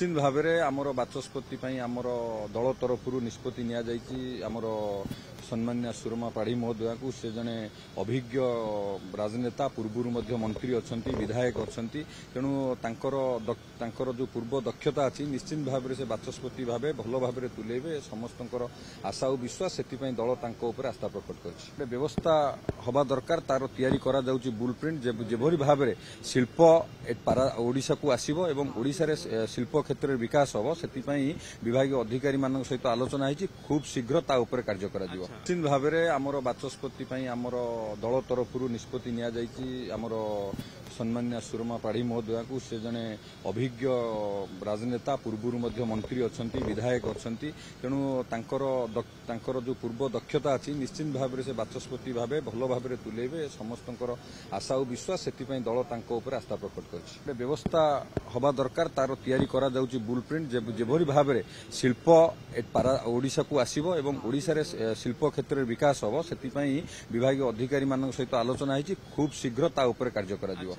निश्चित भाव में आमर बाचस्पति आमर दल तरफ निष्पत्ति निमर सम्मान्य सुरमा पाढ़ी महोदया को से जने अभिज्ञ राजनेता पूर्व मंत्री अच्छा विधायक अच्छा तेणु तांकर जो पूर्व दक्षता अच्छी निश्चित भाव में से बाचस्पति भाव भल भाव में तुलेबे समस्त आशा और विश्वास से दल तांको आस्था प्रकट कर व्यवस्था हवा दरकार तार तैयारी करा जाउची बुल प्रिंट जेभरी भाव में शिल्प ओडिशा को आसीबो एवं ओडिशा रे शिल्प क्षेत्र में विकास हम से विभाग अधिकारी मान सहित आलोचना होती खूब शीघ्र ता ऊपर कार्य करा जिवो। निश्चित भाव में आमर बाचस्पति आमर दल तरफ निष्पत्ति निमर सम्मान्य सुरमा पाढ़ी महोदया को से जने अभिज्ञ राजनेता पूर्व मंत्री अच्छा विधायक अच्छा तेणु तांकर जो पूर्व दक्षता अच्छी निश्चित भाव में से बाचस्पति भाव भल भाव में तुलेबे समस्त आशा और विश्वास से दल तांको आस्था प्रकट कर व्यवस्था हवा दरकार तार तैयारी करा जाउची बुल प्रिंट जेभरी भाव में शिल्प ओडिशा को आसीबो एवं ओडिशा रे शिल्प क्षेत्र में विकास हम से विभाग अधिकारी मान सहित आलोचना होती खूब शीघ्र ता ऊपर कार्य करा जिवो।